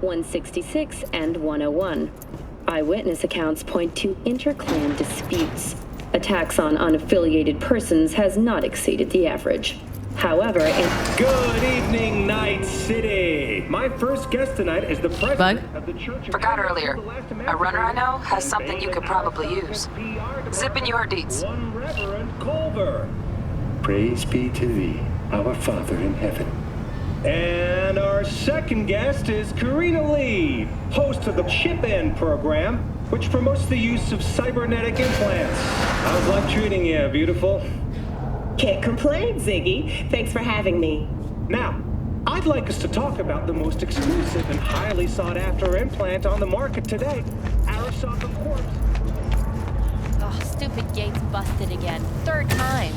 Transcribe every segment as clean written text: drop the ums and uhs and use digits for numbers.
166 and 101. Eyewitness accounts point to inter-clan disputes. Attacks on unaffiliated persons has not exceeded the average. However, Good evening, Night City! My first guest tonight is the president of the Church of... Forgot earlier. A runner I know has something you could probably use. Zipping you her deets. One Reverend Culver. Praise be to thee, our Father in heaven. And our second guest is Karina Lee, host of the Chip In program, which promotes the use of cybernetic implants. How's life treating you, beautiful? Can't complain, Ziggy. Thanks for having me. Now, I'd like us to talk about the most exclusive and highly sought-after implant on the market today, aorus. Oh, stupid gate's busted again. Third time.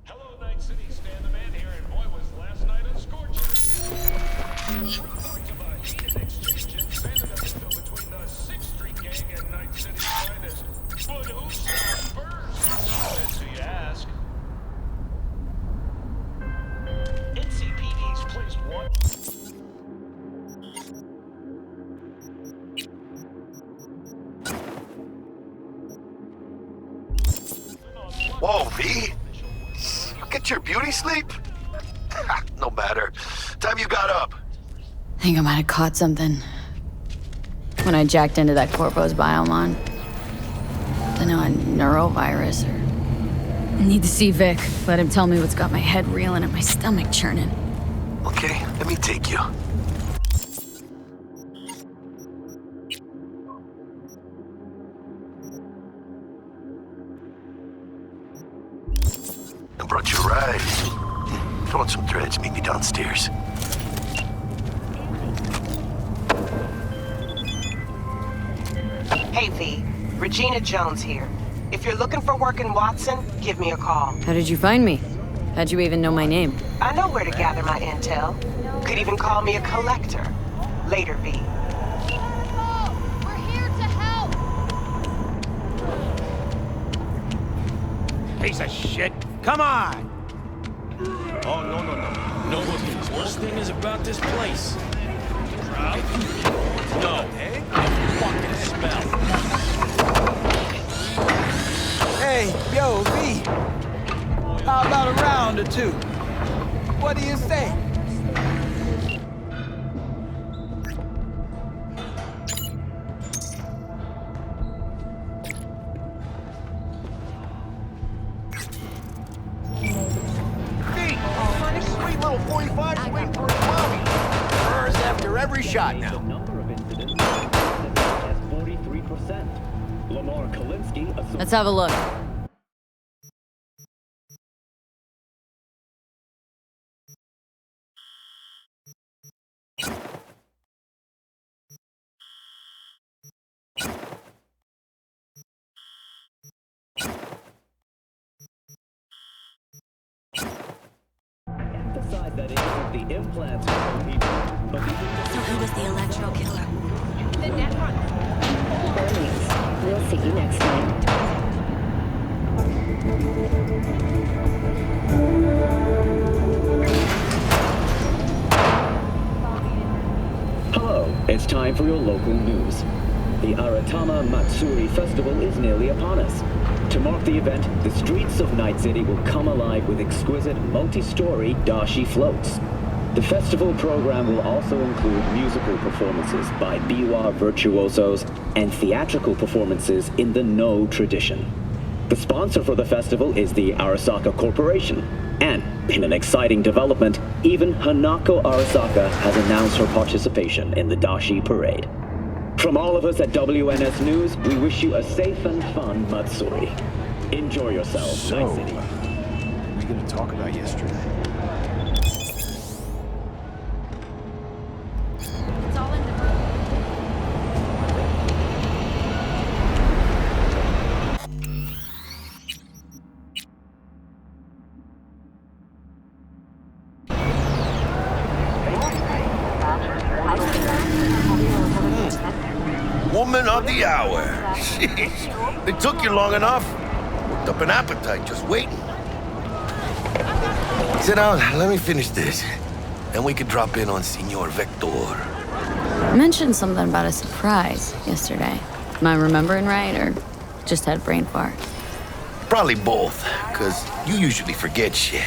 Hello, Night City. Stan the Man here, and boy, was last night a scorcher. Reports of a heated exchange in San Francisco between the 6th Street Gang and Night City's finest. But who shot first? So you ask. NCPD's placed one. Whoa, V? You get your beauty sleep? No matter. Time you got up. I think I might have caught something when I jacked into that Corpo's biomon. Don't know, a neurovirus or... I need to see Vic. Let him tell me what's got my head reeling and my stomach churning. Okay, let me take you. I brought you a ride. If you want some threads, meet me downstairs. Hey, V. Regina Jones here. If you're looking for work in Watson, give me a call. How did you find me? How'd you even know my name? I know where to gather my intel. Could even call me a collector. Later, V. We're here to help! Piece of shit. Come on! Oh, no. Know what the worst thing is about this place? Crowd? No. Fucking smell. Hey, yo, V. How about a round or two? What do you say? Sweet little 45's waiting for his mommy. Hers after every shot now. The number of incidents as 43%. Lamar Kalinsky. Let's have a look. Emphasize that it isn't the implants but So who was the electro killer? The network. Earnings. We'll see you next time. Hello, it's time for your local news. The Aratama Matsuri Festival is nearly upon us. To mark the event, the streets of Night City will come alive with exquisite multi-story dashi floats. The festival program will also include musical performances by biwa virtuosos and theatrical performances in the No tradition. The sponsor for the festival is the Arasaka Corporation, and in an exciting development, even Hanako Arasaka has announced her participation in the Dashi Parade. From all of us at WNS News, we wish you a safe and fun Matsuri. Enjoy yourselves, Night City. What are we gonna talk about yesterday? It's all in the room. woman of the hour. Sheesh. It took you long enough. Worked up an appetite just waiting. Sit down, let me finish this. Then we could drop in on Senor Vector. You mentioned something about a surprise yesterday. Am I remembering right, or just had a brain fart? Probably both, because you usually forget shit.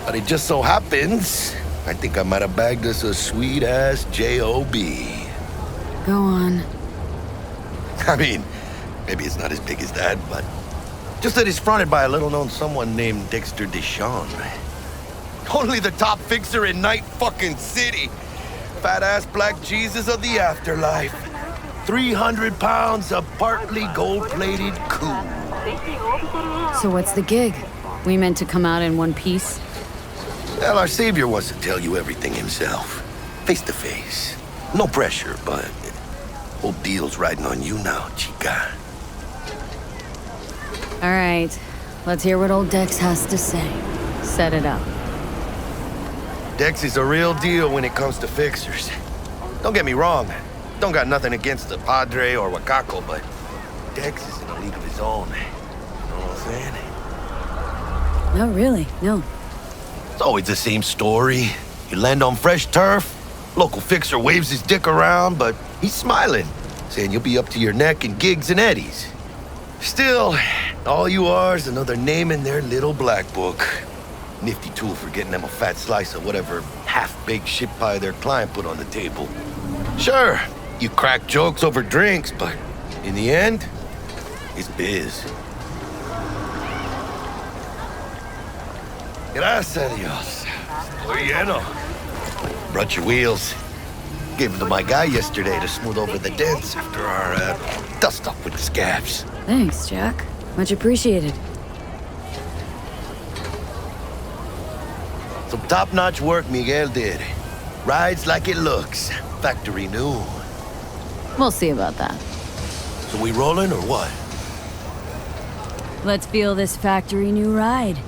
But it just so happens, I think I might have bagged us a sweet-ass J.O.B. Go on. I mean, maybe it's not as big as that, but just that it's fronted by a little-known someone named Dexter Deshawn. Only the top fixer in Night fucking City. Fat-ass black Jesus of the afterlife. 300 pounds of partly gold-plated cool. So what's the gig? We meant to come out in one piece? Well, our savior wants to tell you everything himself. Face to face. No pressure, but whole deal's riding on you now, chica. All right, let's hear what old Dex has to say. Set it up. Dex is a real deal when it comes to fixers. Don't get me wrong. Don't got nothing against the Padre or Wakako, but Dex is in a league of his own. You know what I'm saying? No, really, no. It's always the same story. You land on fresh turf, local fixer waves his dick around, but he's smiling, saying you'll be up to your neck in gigs and eddies. Still, all you are is another name in their little black book. Nifty tool for getting them a fat slice of whatever half-baked shit pie their client put on the table. Sure, you crack jokes over drinks, but in the end, it's biz. Gracias a Dios. Estoy lleno. Brought your wheels. Gave them to my guy yesterday to smooth over the dents after our dust-up with the scabs. Thanks, Jack. Much appreciated. Some top-notch work Miguel did. Rides like it looks. Factory new. We'll see about that. So we rolling or what? Let's feel this factory new ride.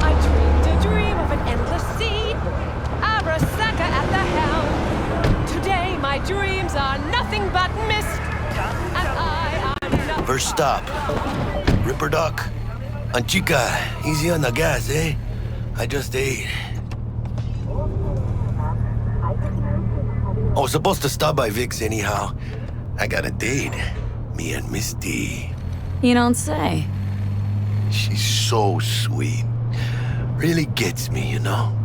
I dreamed a dream of an endless sea. Arasaka at the helm. Today my dreams are nothing but mist. And I am nothing. First stop. Ripper Duck. And chica, easy on the gas, eh? I just ate. I was supposed to stop by Vic's anyhow. I got a date. Me and Misty. You don't say. She's so sweet. Really gets me, you know?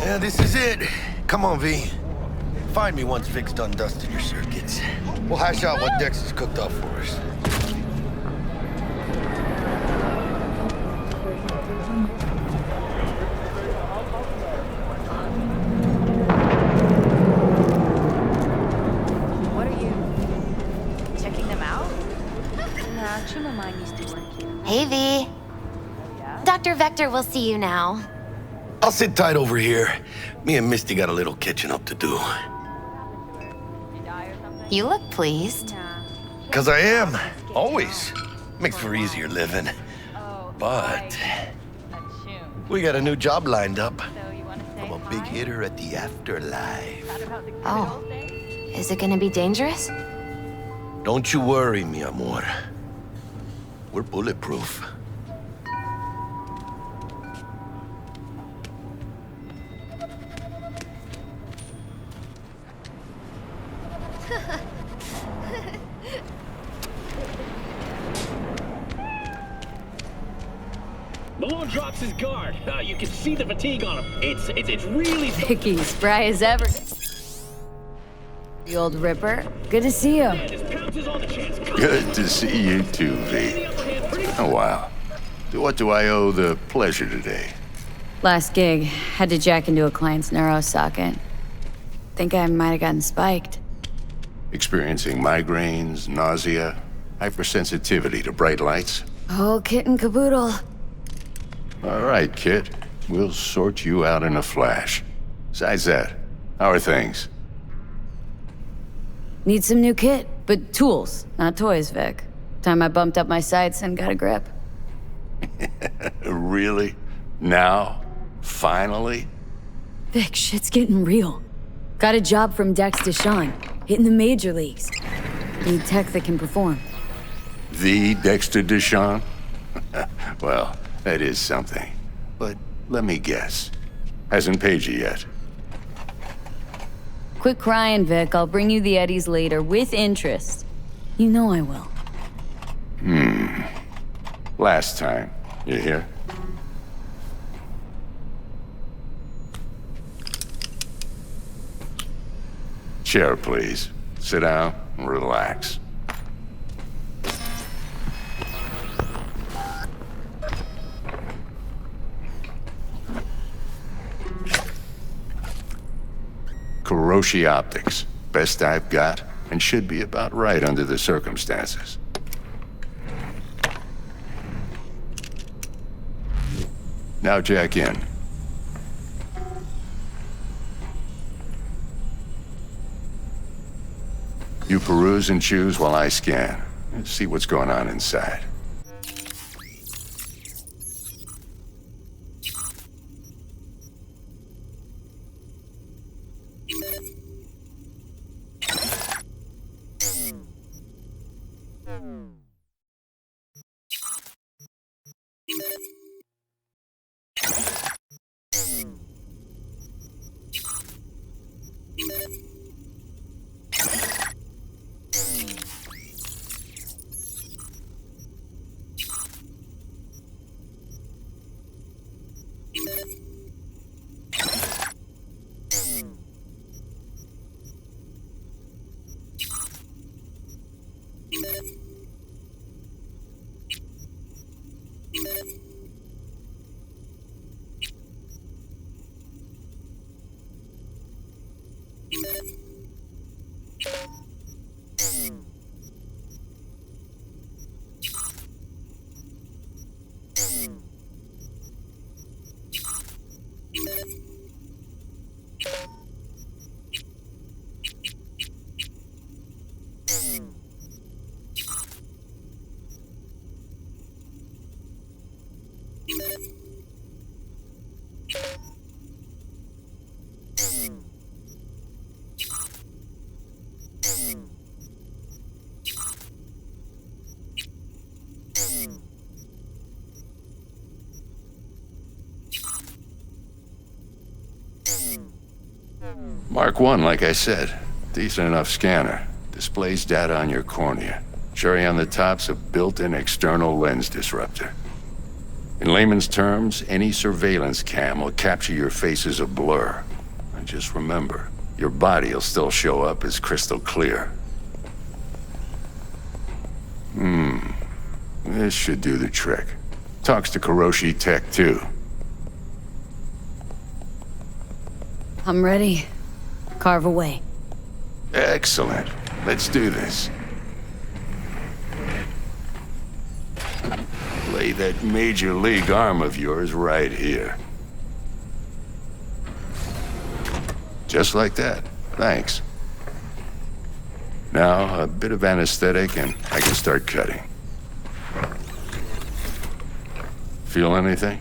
Yeah, this is it. Come on, V. Find me once Vic's done dusting your circuits. We'll hash out what Dex has cooked up for us. What are you checking them out? Nah, Chumamine used to work here. Hey, V. Dr. Vector will see you now. I'll sit tight over here. Me and Misty got a little catching up to do. You look pleased. 'Cause I am. Always. Makes for easier living. But we got a new job lined up. I'm a big hitter at the afterlife. Oh. Is it gonna be dangerous? Don't you worry, mi amor. We're bulletproof. Malone drops his guard. You can see the fatigue on him. It's really... Vicky, spry as ever. The old Ripper. Good to see you. Good to see you too, V. Oh, wow. What do I owe the pleasure today? Last gig. Had to jack into a client's neuro socket. Think I might have gotten spiked. Experiencing migraines, nausea, hypersensitivity to bright lights? Oh, kit and caboodle. All right, Kit. We'll sort you out in a flash. Besides that, how are things? Need some new kit, but tools, not toys, Vic. Time I bumped up my sights and got a grip. Really? Now? Finally? Vic, shit's getting real. Got a job from Dex Deshawn, hitting the major leagues. Need tech that can perform. The Dexter Deshawn? Well, that is something. But let me guess. Hasn't paid you yet. Quit crying, Vic. I'll bring you the eddies later, with interest. You know I will. Last time. You hear? Chair, please. Sit down and relax. Kuroshi Optics. Best I've got, and should be about right under the circumstances. Now jack in. You peruse and choose while I scan. See what's going on inside. Mark 1, like I said. Decent enough scanner. Displays data on your cornea. Cherry on the top's a built-in external lens disruptor. In layman's terms, any surveillance cam will capture your face as a blur. And just remember, your body'll still show up as crystal clear. This should do the trick. Talks to Kuroshi Tech, too. I'm ready. Carve away. Excellent. Let's do this. Lay that major league arm of yours right here. Just like that. Thanks. Now, a bit of anesthetic and I can start cutting. Feel anything?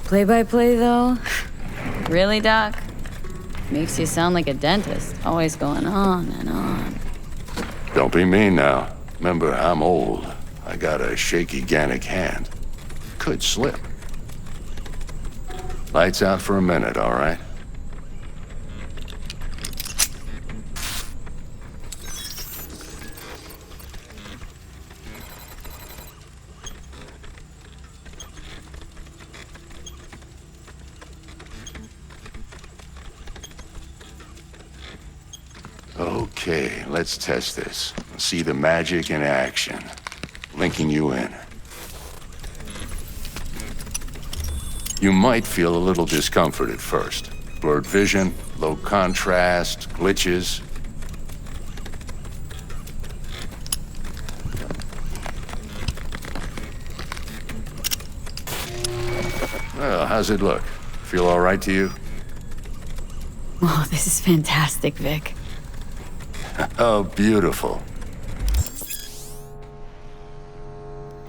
Play-by-play, though? Really, Doc? Makes you sound like a dentist. Always going on and on. Don't be mean now. Remember, I'm old. I got a shaky Gannic hand. Could slip. Lights out for a minute, all right? Okay, let's test this. See the magic in action. Linking you in. You might feel a little discomfort at first. Blurred vision, low contrast, glitches. Well, how's it look? Feel all right to you? Oh, this is fantastic, Vic. Oh, beautiful.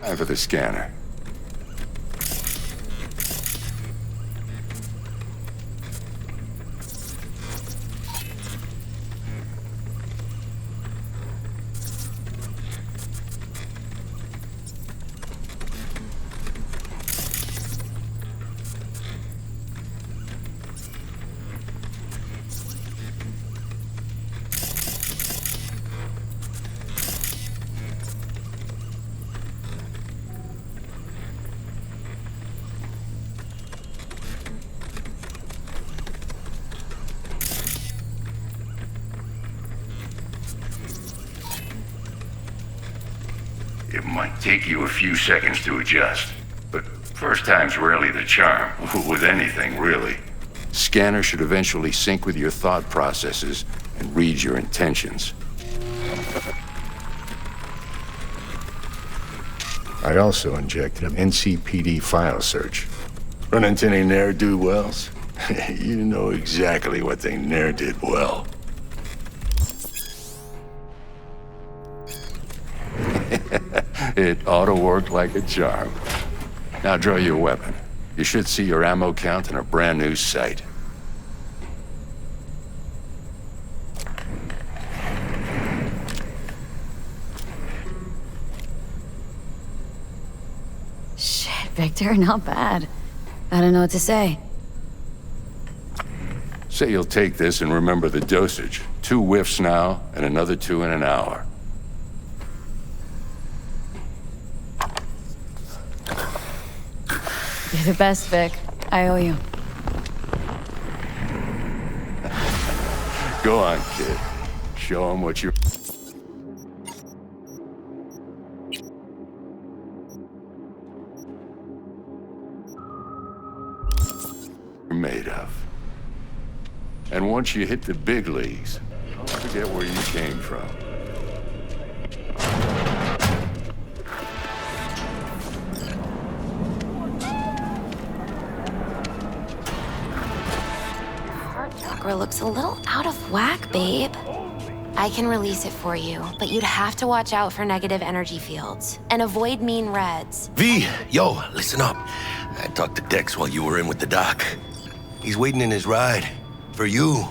Time for the scanner. It might take you a few seconds to adjust, but first time's rarely the charm, with anything, really. Scanner should eventually sync with your thought processes and read your intentions. I also injected an NCPD file search. Run into any ne'er-do-wells? You know exactly what they ne'er did well. It ought to work like a charm. Now draw your weapon. You should see your ammo count in a brand new sight. Shit, Victor, not bad. I don't know what to say. Say you'll take this and remember the dosage. 2 whiffs now, and another 2 in an hour. You're the best, Vic. I owe you. Go on, kid. Show him what you're made of. And once you hit the big leagues, don't forget where you came from. Chakra looks a little out of whack, babe. I can release it for you, but you'd have to watch out for negative energy fields and avoid mean reds. V, yo, listen up. I talked to Dex while you were in with the doc. He's waiting in his ride. For you.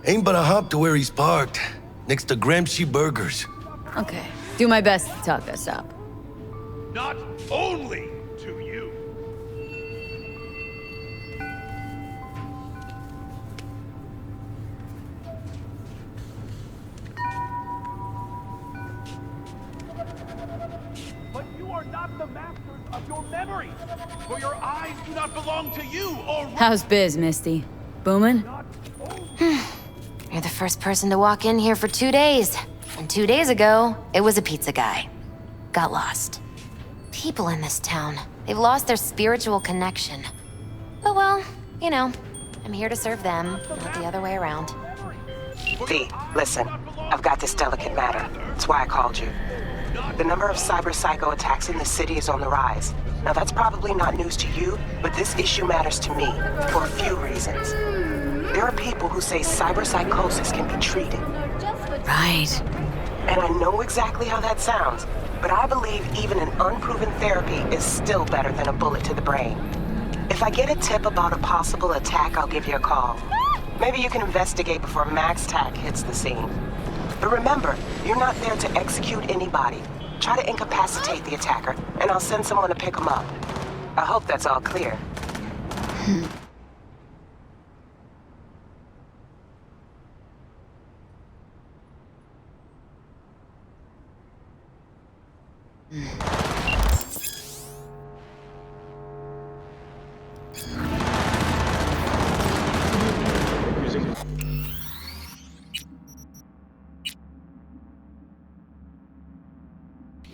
Ain't but a hop to where he's parked. Next to Gramsci Burgers. Okay. Do my best to talk us up. Not only to you. But you are not the masters of your memory. For your eyes do not belong to you, or... How's biz, Misty? Booming? You're the first person to walk in here for 2 days. And 2 days ago, it was a pizza guy. Got lost. People in this town, they've lost their spiritual connection. But well, you know, I'm here to serve them, not the other way around. V, listen. I've got this delicate matter. That's why I called you. The number of cyber-psycho attacks in the city is on the rise. Now that's probably not news to you, but this issue matters to me for a few reasons. There are people who say cyberpsychosis can be treated. Right. And I know exactly how that sounds, but I believe even an unproven therapy is still better than a bullet to the brain. If I get a tip about a possible attack, I'll give you a call. Maybe you can investigate before Max Tack hits the scene. But remember, you're not there to execute anybody. Try to incapacitate the attacker, and I'll send someone to pick him up. I hope that's all clear.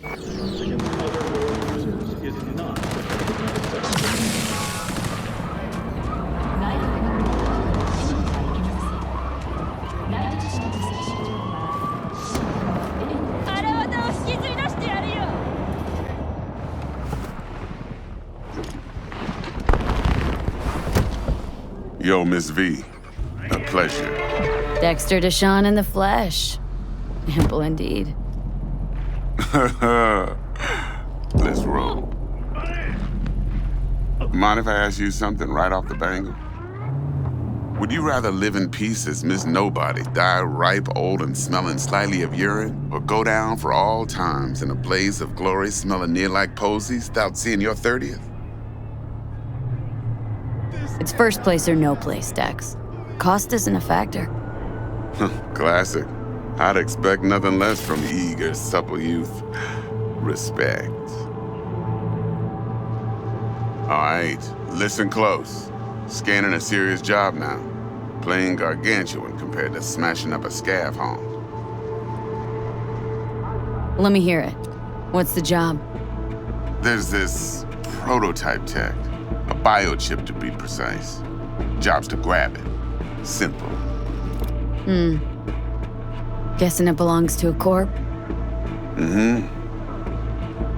Yo, Miss V. A pleasure. Dexter Deshawn in the flesh. Ample indeed. Let's roll. Mind if I ask you something right off the bangle? Would you rather live in peace as Miss Nobody, die ripe, old, and smelling slightly of urine, or go down for all times in a blaze of glory smelling near like posies without seeing your 30th? It's first place or no place, Dex. Cost isn't a factor. Classic. I'd expect nothing less from eager, supple youth. Respect. All right, listen close. Scanning a serious job now. Playing gargantuan compared to smashing up a scav home. Let me hear it. What's the job? There's this prototype tech. A biochip, to be precise. Job's to grab it. Simple. Guessing it belongs to a corp? Mm-hmm.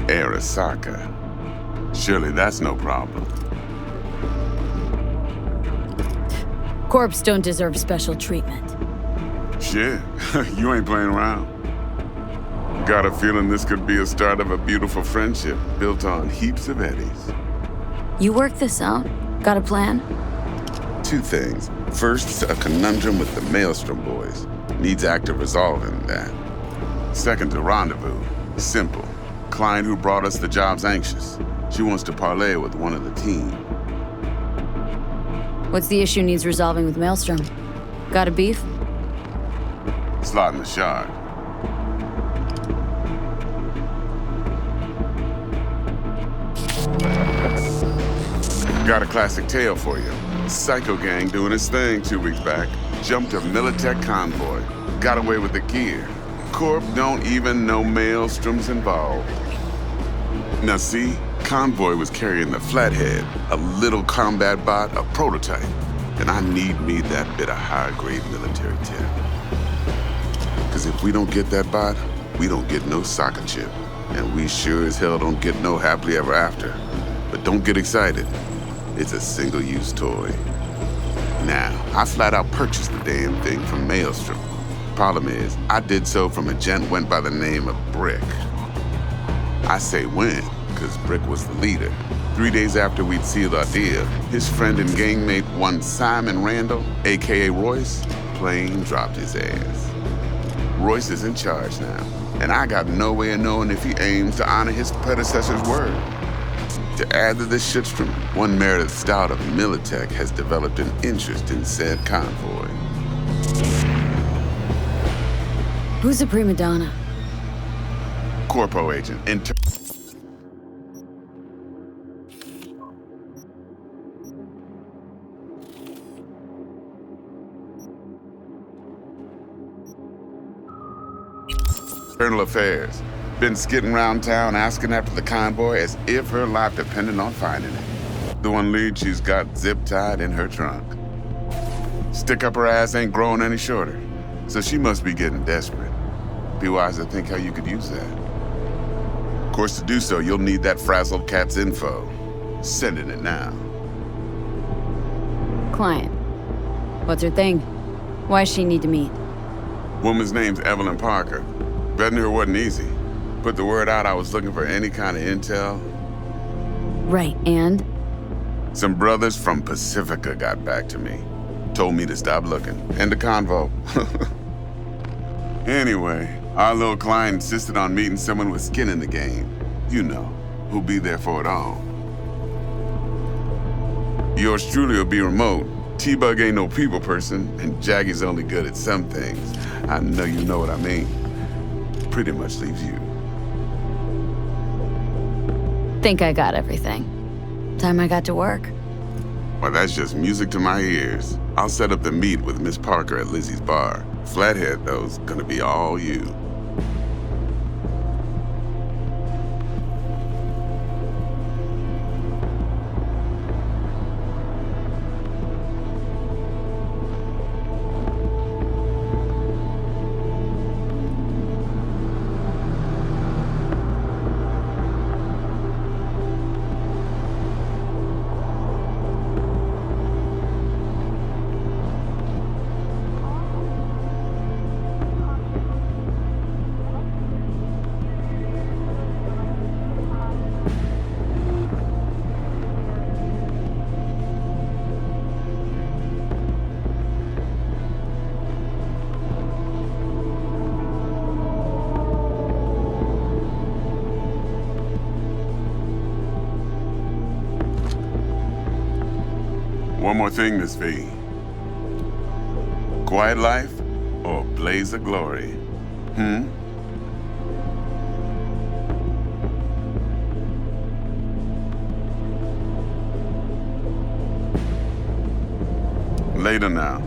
Arasaka. Surely that's no problem. Corps don't deserve special treatment. Shit, you ain't playing around. Got a feeling this could be a start of a beautiful friendship built on heaps of eddies. You work this out? Got a plan? Two things. First, a conundrum with the Maelstrom boys. Needs active resolving that. Second, a rendezvous. Simple. Client who brought us the job's anxious. She wants to parlay with one of the team. What's the issue needs resolving with Maelstrom? Got a beef? Slot in the shard. Got a classic tale for you. Psycho gang doing its thing 2 weeks back. Jumped a Militech convoy. Got away with the gear. Corp don't even know Maelstrom's involved. Now see, convoy was carrying the Flathead, a little combat bot, a prototype. And I need me that bit of high-grade military tech. Because if we don't get that bot, we don't get no soccer chip. And we sure as hell don't get no happily ever after. But don't get excited. It's a single-use toy. Now, I flat out purchased the damn thing from Maelstrom. Problem is, I did so from a gent went by the name of Brick. I say when, because Brick was the leader. 3 days after we'd sealed our deal, his friend and gangmate, one Simon Randall, aka Royce, plain dropped his ass. Royce is in charge now, and I got no way of knowing if he aims to honor his predecessor's word. To add to this shitstorm, one Meredith Stout of Militech has developed an interest in said convoy. Who's a prima donna? Corpo agent, Internal Affairs. Been skidding around town asking after the convoy as if her life depended on finding it. The one lead she's got zip-tied in her trunk. Stick up her ass ain't growing any shorter, so she must be getting desperate. Be wise to think how you could use that. Of course, to do so, you'll need that frazzled cat's info. Sending it now. Client. What's her thing? Why does she need to meet? Woman's name's Evelyn Parker. Betting her wasn't easy. Put the word out I was looking for any kind of intel. Right, and? Some brothers from Pacifica got back to me. Told me to stop looking. End the convo. Anyway, our little client insisted on meeting someone with skin in the game. You know, who'll be there for it all. Yours truly will be remote. T-Bug ain't no people person, and Jaggy's only good at some things. I know you know what I mean. Pretty much leaves you. Think I got everything. Time I got to work. Well, that's just music to my ears. I'll set up the meet with Miss Parker at Lizzie's bar. Flathead, though's gonna be all you. One more thing, Miss V. Quiet life or blaze of glory? Later now.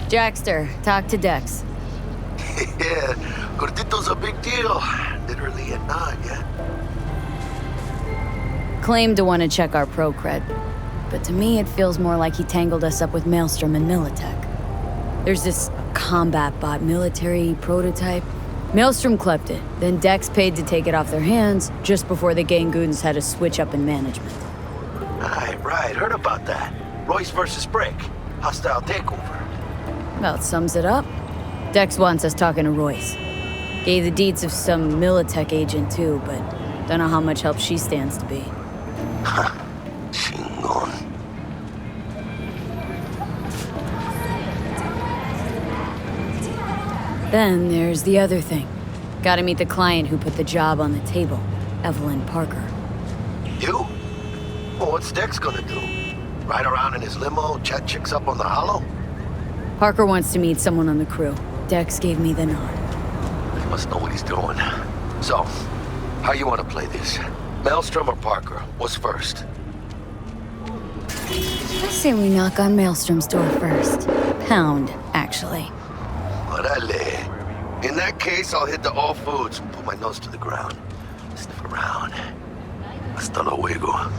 Jackster, talk to Dex. Yeah, Gordito's a big deal. Literally a nod, yeah? Claimed to want to check our pro cred, but to me it feels more like he tangled us up with Maelstrom and Militech. There's this combat bot military prototype. Maelstrom clept it, then Dex paid to take it off their hands just before the Gangoons had a switch up in management. Right, heard about that. Royce versus Brick. Hostile takeover. About sums it up. Dex wants us talking to Royce. Gave the deets of some Militech agent too, but don't know how much help she stands to be. Chingon. Then there's the other thing. Gotta meet the client who put the job on the table, Evelyn Parker. You? Well, what's Dex gonna do? Ride around in his limo, chat chicks up on the hollow? Parker wants to meet someone on the crew. Dex gave me the nod. He must know what he's doing. So, how you want to play this? Maelstrom or Parker? What's first? I say we knock on Maelstrom's door first. Pound, actually. Orale. In that case, I'll hit the all foods and put my nose to the ground. Sniff around. Hasta luego.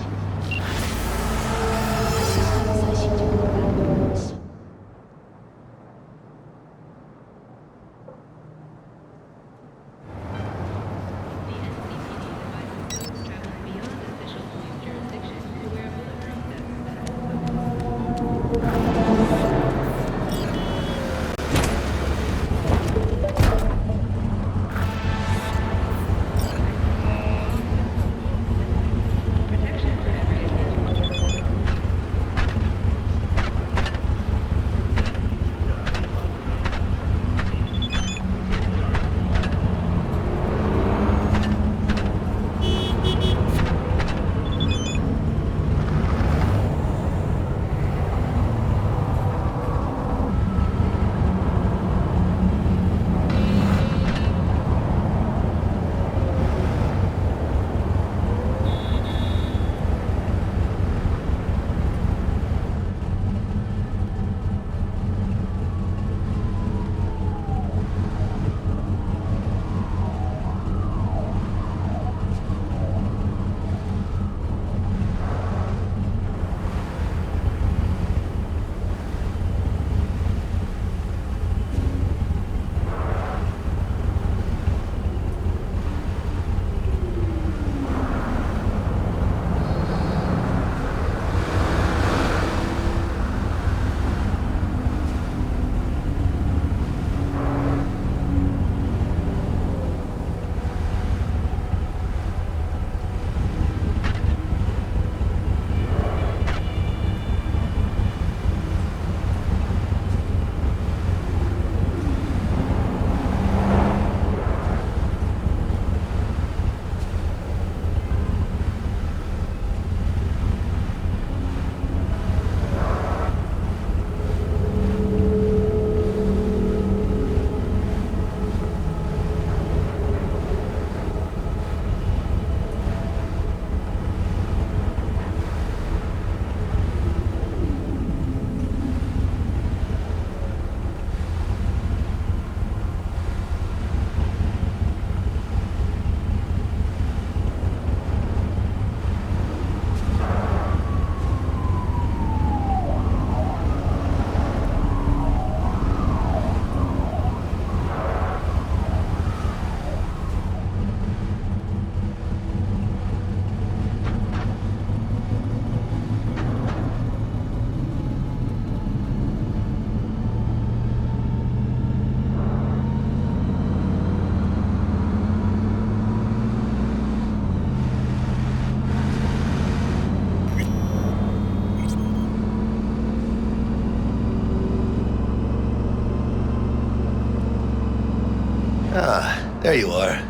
Ah, there you are.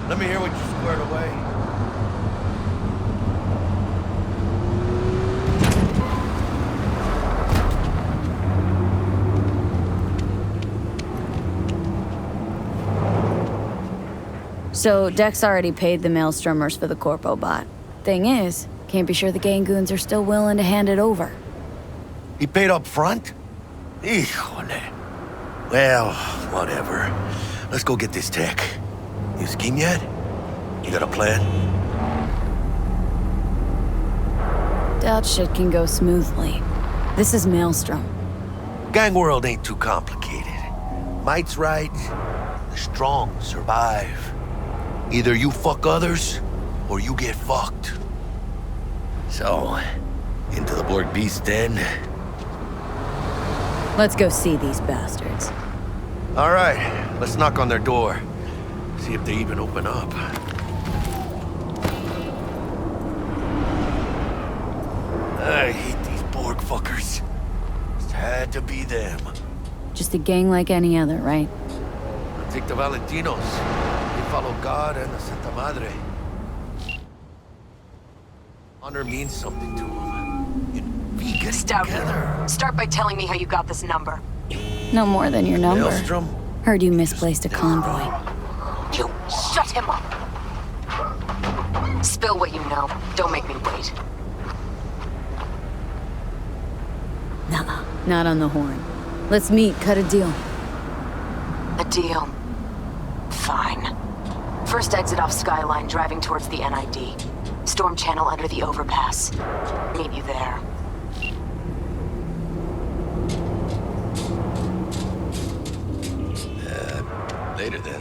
Let me hear what you squared away. So, Dex already paid the Maelstromers for the Corpo bot. Thing is, can't be sure the gang goons are still willing to hand it over. He paid up front? Híjole. Well, whatever. Let's go get this tech. You scheme yet? You got a plan? Doubt shit can go smoothly. This is Maelstrom. Gang world ain't too complicated. Might's right. The strong survive. Either you fuck others, or you get fucked. So, into the Borg Beast den? Let's go see these bastards. All right, let's knock on their door. See if they even open up. I hate these Borg fuckers. It had to be them. Just a gang like any other, right? Take the Valentinos. They follow God and the Santa Madre. Honor means something to them. We get Stout, together. start by telling me how you got this number. No more than your number. Maelstrom? Heard you misplaced a convoy. You shut him up. Spill what you know. Don't make me wait. Nuh-uh. Not on the horn. Let's meet, cut a deal. A deal. Fine. First exit off Skyline, driving towards the NID. Storm channel under the overpass. Meet you there. Later then.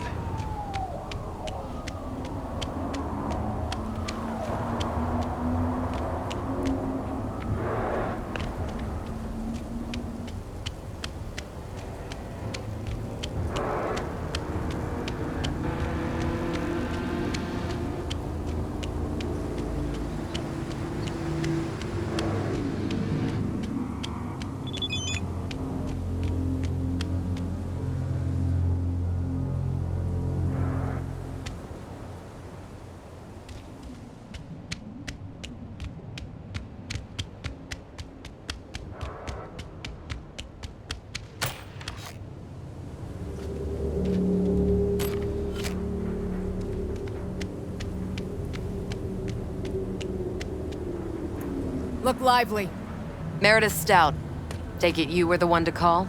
Look lively. Meredith Stout. Take it you were the one to call?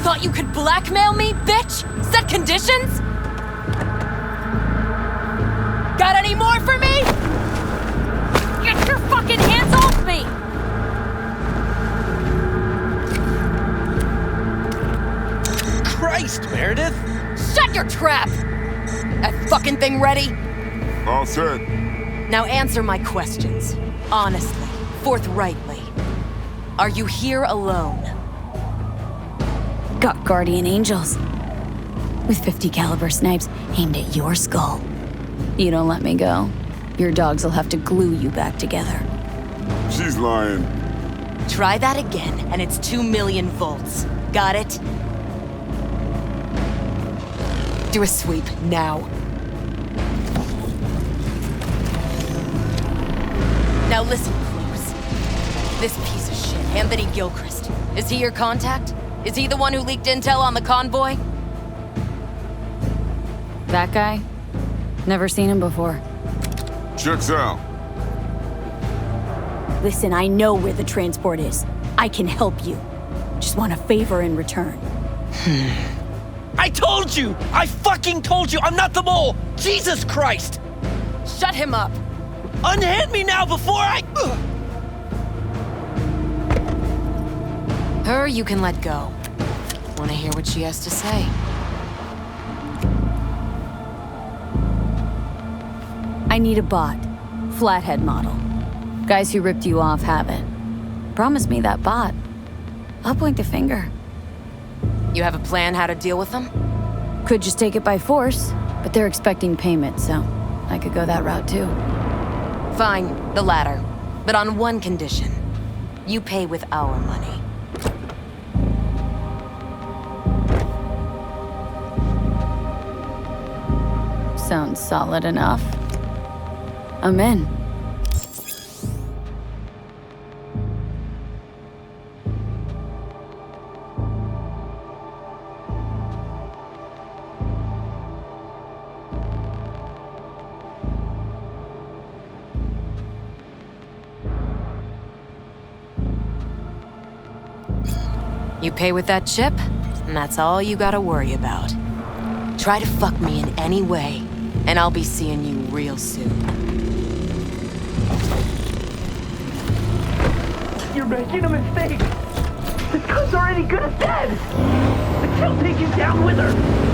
Thought you could blackmail me, bitch? Set conditions? Got any more for me? Get your fucking hands off me! Christ, Meredith! Shut your trap! That fucking thing ready? All set. Now answer my questions. Honestly, forthrightly. Are you here alone? Got guardian angels. With 50 caliber snipes aimed at your skull. You don't let me go, your dogs will have to glue you back together. She's lying. Try that again, and it's 2 million volts. Got it? Do a sweep, now. Now listen close. This piece of shit, Anthony Gilchrist. Is he your contact? Is he the one who leaked intel on the convoy? That guy? Never seen him before. Checks out. Listen, I know where the transport is. I can help you. Just want a favor in return. I told you! I fucking told you! I'm not the mole! Jesus Christ! Shut him up! Unhand me now before I... Her you can let go. Want to hear what she has to say? I need a bot. Flathead model. Guys who ripped you off have it. Promise me that bot. I'll point the finger. You have a plan how to deal with them? Could just take it by force, but they're expecting payment, so I could go that route too. Fine, the latter. But on one condition. You pay with our money. Sounds solid enough. I'm in. You pay with that chip, and that's all you gotta worry about. Try to fuck me in any way, and I'll be seeing you real soon. You're making a mistake. The cunt's already good as dead. The kill take him down with her.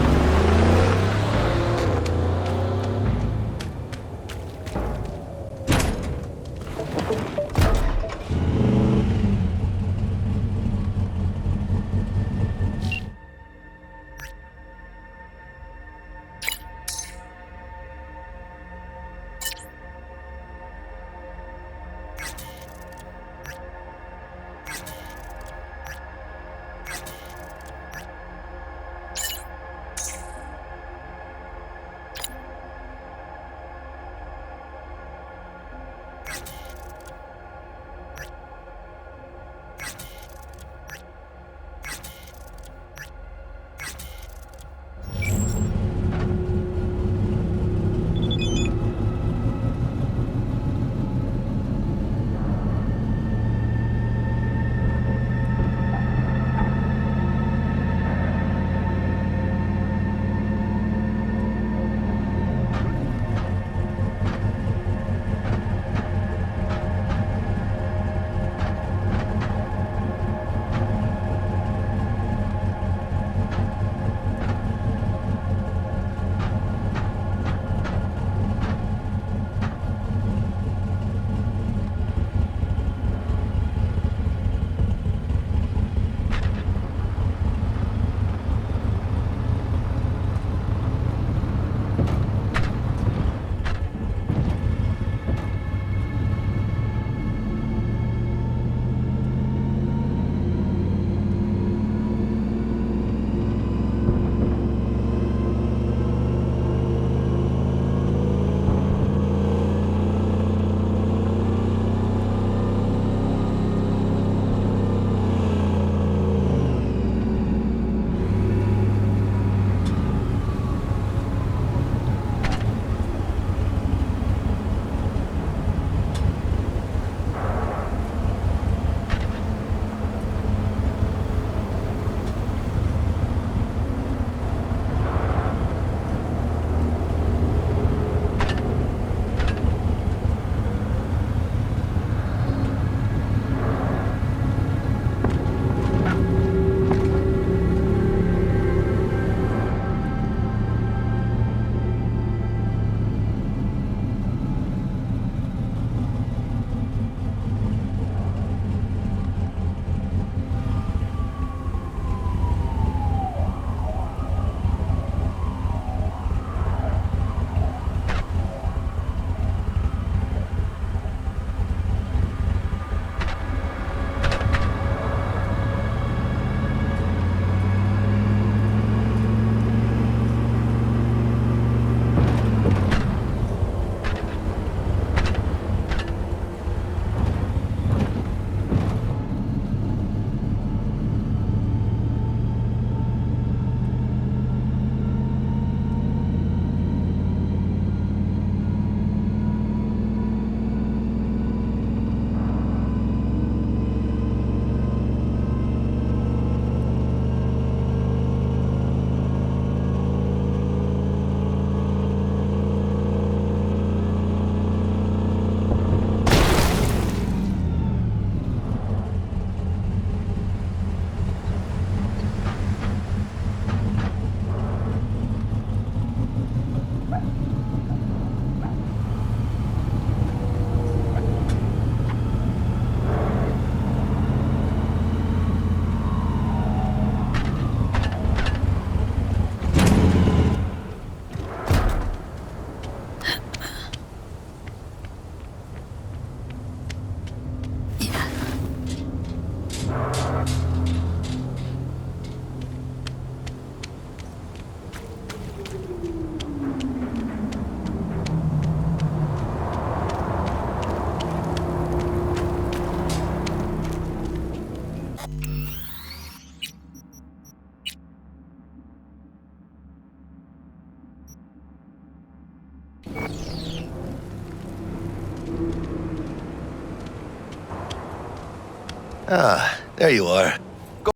Ah, there you are.